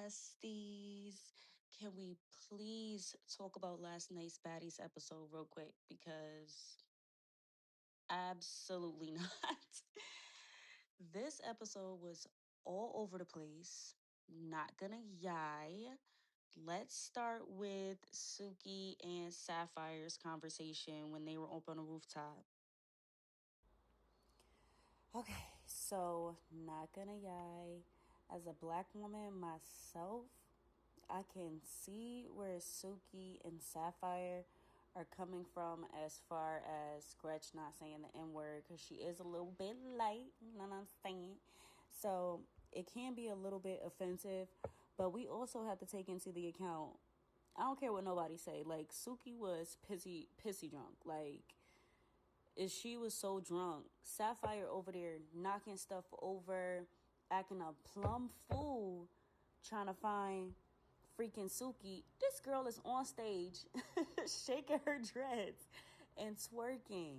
besties. Can we please talk about last night's Baddies episode real quick? Because absolutely not. This episode was all over the place. Not gonna yai. Let's start with Suki and Sapphire's conversation when they were up on a rooftop. Okay, so not gonna yai. As a black woman myself, I can see where Suki and Sapphire are coming from as far as Gretch not saying the N word because she is a little bit light, you know what I'm saying? So it can be a little bit offensive, but we also have to take into the account. I don't care what nobody say. Like Suki was pissy drunk. Like is she was so drunk. Sapphire over there knocking stuff over, acting a plumb fool, trying to find freaking Suki. This girl is on stage shaking her dreads and twerking.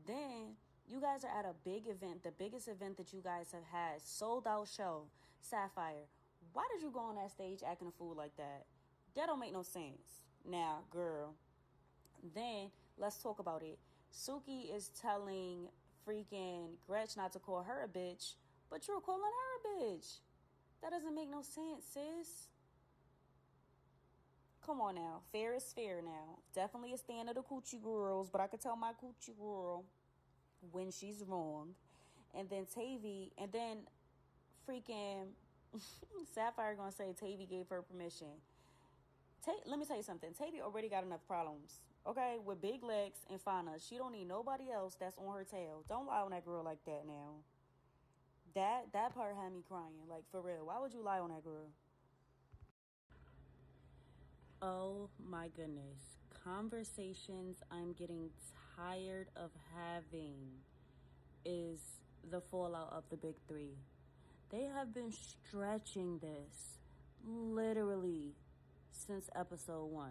Then you guys are at a big event, the biggest event that you guys have had, sold out show. Sapphire, why did you go on that stage acting a fool like that? That don't make no sense. Now, girl, then let's talk about it. Suki is telling freaking Gretch not to call her a bitch, but you're calling her a bitch. That doesn't make no sense, sis. Come on now. Fair is fair now. Definitely a stand of the coochie girls, but I could tell my coochie girl when she's wrong. And then Tavy, and then freaking Sapphire gonna say Tavy gave her permission. Let me tell you something. Tavy already got enough problems, okay, with Big Legs and Fauna. She don't need nobody else that's on her tail. Don't lie on that girl like that now. That part had me crying. Like, for real. Why would you lie on that girl? Oh my goodness. Conversations I'm getting tired of having is the fallout of the big three. They have been stretching this literally since episode 1.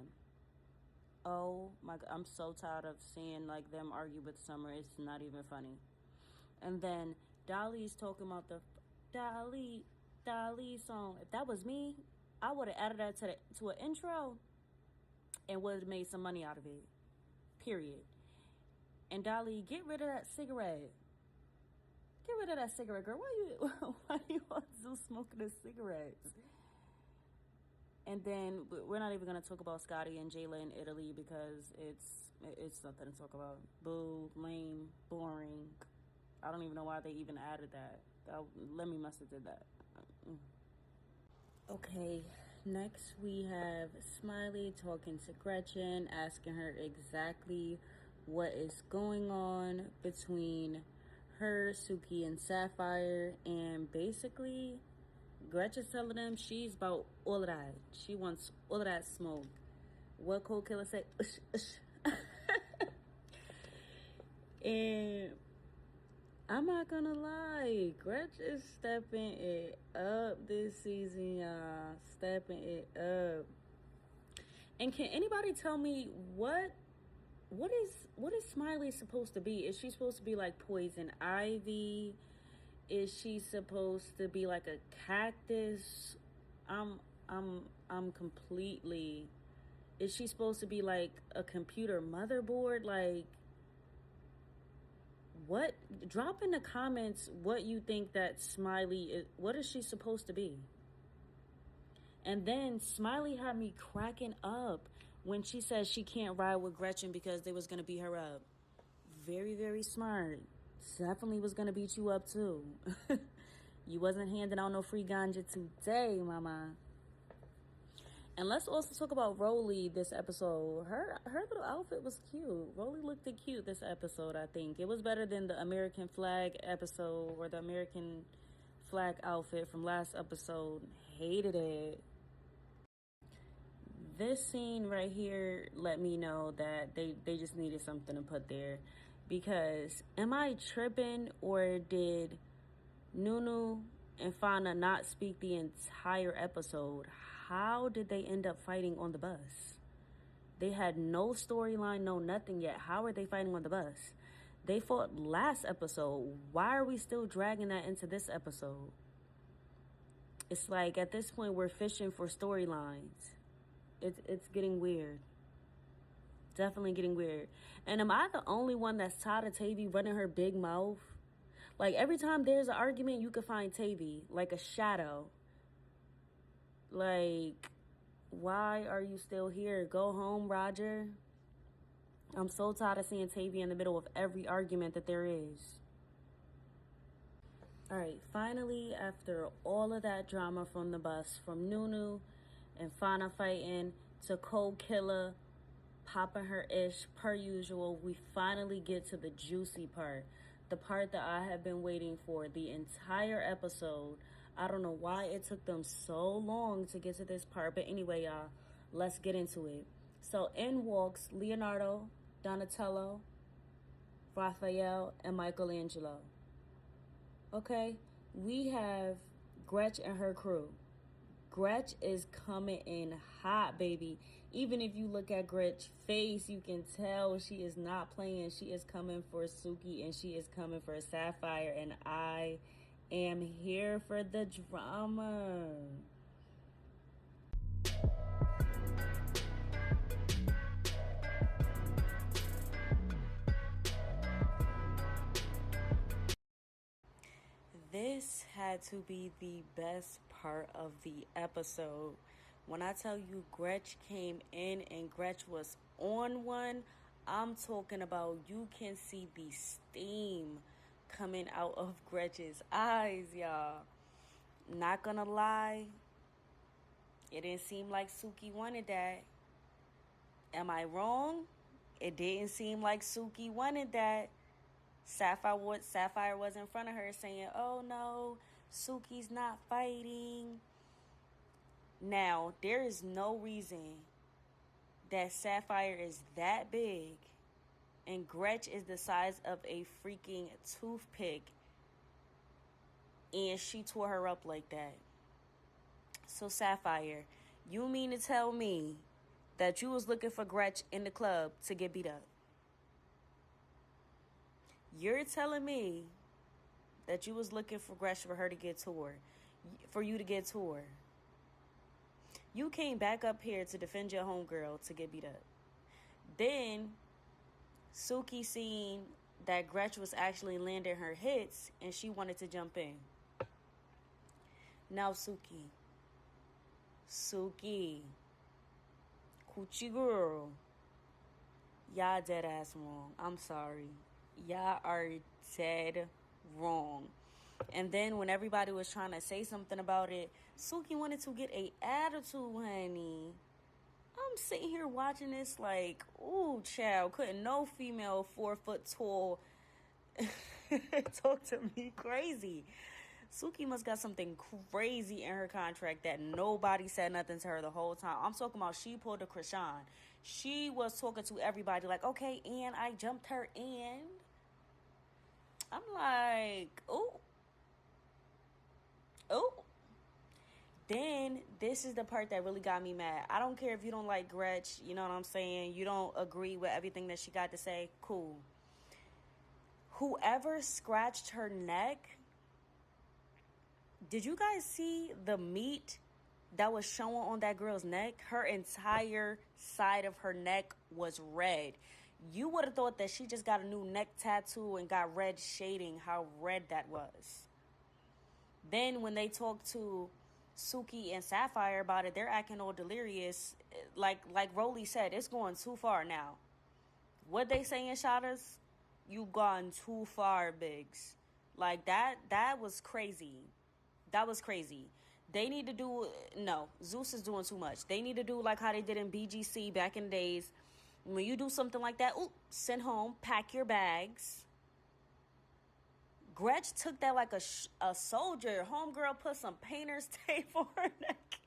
Oh my god, I'm so tired of seeing like them argue with Summer. It's not even funny. And then Dolly's talking about the Dolly song. If that was me, I would have added that to an intro and would have made some money out of it. Period. And Dolly, get rid of that cigarette. Get rid of that cigarette, girl. Why you still smoking a cigarette? And then we're not even gonna talk about Scotty and Jayla in Italy because it's nothing to talk about. Boo, lame, boring. I don't even know why they even added that. Lemmy must have did that. Okay, next we have Smiley talking to Gretchen, asking her exactly what is going on between her, Suki, and Sapphire, and basically Gretchen's telling them she's about all of that. She wants all of that smoke. What Cold Killer say? Ush, ush. And I'm not gonna lie, Gretch is stepping it up this season, y'all. Stepping it up. And can anybody tell me what is Smiley supposed to be? Is she supposed to be like Poison Ivy? Is she supposed to be like a cactus? I'm completely. Is she supposed to be like a computer motherboard? Like, what? Drop in the comments what you think that Smiley is. What is she supposed to be? And then Smiley had me cracking up when she said she can't ride with Gretchen because they was gonna beat her up. Very, very smart. Definitely was gonna beat you up too. You wasn't handing out no free ganja today, mama. And let's also talk about Rolly this episode. Her little outfit was cute. Rolly looked cute this episode, I think. It was better than the American flag episode or the American flag outfit from last episode. Hated it. This scene right here let me know that they just needed something to put there. Because am I tripping, or did Nunu and Fauna not speak the entire episode? How did they end up fighting on the bus? They had no storyline, no nothing yet. How are they fighting on the bus? They fought last episode. Why are we still dragging that into this episode? It's like at this point we're fishing for storylines. It's getting weird. Definitely getting weird. And am I the only one that's tired of Tavy running her big mouth? Like every time there's an argument, you can find Tavy like a shadow. Like, why are you still here? Go home, Roger. I'm so tired of seeing Tavy in the middle of every argument that there is. All right, finally, after all of that drama from the bus, from Nunu and Fauna fighting to Cold Killer popping her ish per usual, we finally get to the juicy part. The part that I have been waiting for the entire episode. I don't know why it took them so long to get to this part, but anyway, y'all, let's get into it. So in walks Leonardo, Donatello, Raphael, and Michelangelo. Okay, we have Gretch and her crew. Gretch is coming in hot, baby. Even if you look at Gretch's face, you can tell she is not playing. She is coming for Suki and she is coming for Sapphire. And I am here for the drama. This had to be the best part of the episode. When I tell you Gretch came in and Gretch was on one, I'm talking about you can see the steam coming out of Gretch's eyes, y'all. Not gonna lie, it didn't seem like Suki wanted that. Am I wrong? It didn't seem like Suki wanted that. Sapphire was in front of her saying, oh no, Suki's not fighting. Now, there is no reason that Sapphire is that big and Gretch is the size of a freaking toothpick and she tore her up like that. So Sapphire, you mean to tell me that you was looking for Gretch in the club to get beat up? You're telling me that you was looking for Gretch for her to get tore, for you to get tore. You came back up here to defend your homegirl to get beat up. Then Suki seen that Gretch was actually landing her hits and she wanted to jump in. Now Suki, coochie girl, y'all dead ass wrong. I'm sorry. Y'all are dead wrong. And then when everybody was trying to say something about it, Suki wanted to get a attitude, honey. I'm sitting here watching this like, ooh, child, couldn't no female 4 foot tall talk to me crazy. Suki must got something crazy in her contract that nobody said nothing to her the whole time. I'm talking about she pulled a Krishan. She was talking to everybody like, okay, and I jumped her and I'm like, ooh. Then this is the part that really got me mad. I don't care if you don't like Gretch, you know what I'm saying? You don't agree with everything that she got to say, cool. Whoever scratched her neck, did you guys see the meat that was showing on that girl's neck? Her entire side of her neck was red. You would have thought that she just got a new neck tattoo and got red shading, how red that was. Then when they talked to Suki and Sapphire about it, they're acting all delirious. Like Rolly said, it's going too far now. What they saying, Shadas? You gone too far, Biggs. Like that was crazy. That was crazy. They need to do, no, Zeus is doing too much. They need to do like how they did in BGC back in the days. When you do something like that, send home, pack your bags. Gretch took that like a soldier. Homegirl put some painter's tape on her neck.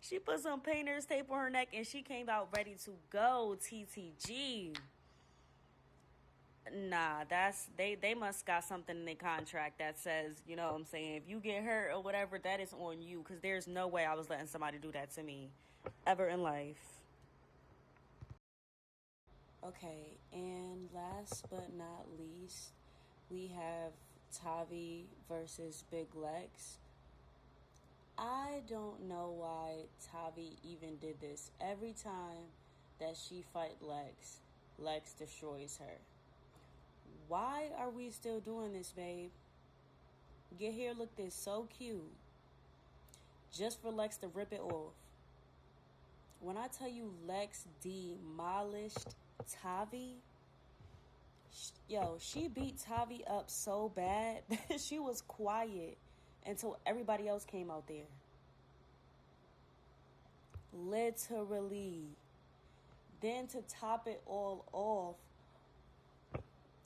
She put some painter's tape on her neck and she came out ready to go, TTG. Nah, they must got something in their contract that says, you know what I'm saying, if you get hurt or whatever, that is on you, because there's no way I was letting somebody do that to me ever in life. Okay, and last but not least, we have Tavi versus Big Lex. I don't know why Tavi even did this. Every time that she fight Lex, Lex destroys her. Why are we still doing this, babe? Your hair looked this so cute. Just for Lex to rip it off. When I tell you Lex demolished Tavi, she beat Tavi up so bad that she was quiet until everybody else came out there. Literally. Then to top it all off,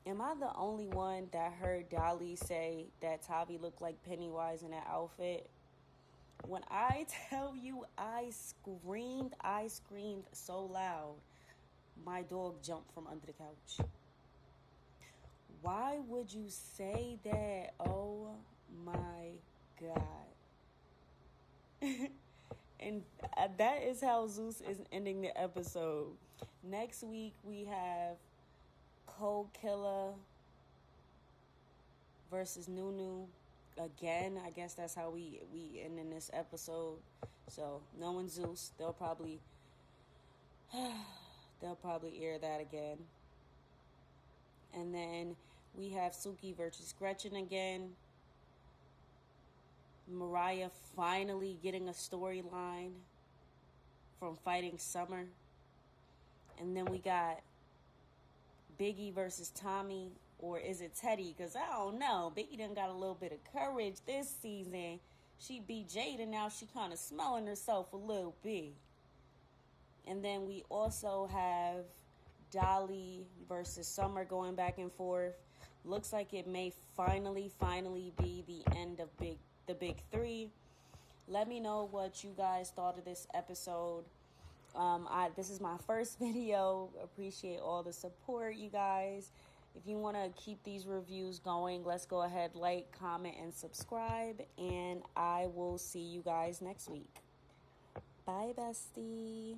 am I the only one that heard Dolly say that Tavi looked like Pennywise in that outfit? When I tell you I screamed so loud, my dog jumped from under the couch. Why would you say that? Oh my God. And that is how Zeus is ending the episode. Next week we have Cold Killer versus Nunu. Again, I guess that's how we end in this episode. So knowing Zeus, they'll probably air that again. And then we have Suki versus Gretchen again. Mariah finally getting a storyline from fighting Summer. And then we got Biggie versus Tommy. Or is it Teddy? Because I don't know. Biggie done got a little bit of courage this season. She beat Jada. Now she kind of smelling herself a little bit. And then we also have Dolly versus Summer going back and forth. Looks like it may finally be the end of the big three. Let me know what you guys thought of this episode. This is my first video. Appreciate all the support, you guys. If you want to keep these reviews going, let's go ahead, like, comment, and subscribe. And I will see you guys next week. Bye, bestie.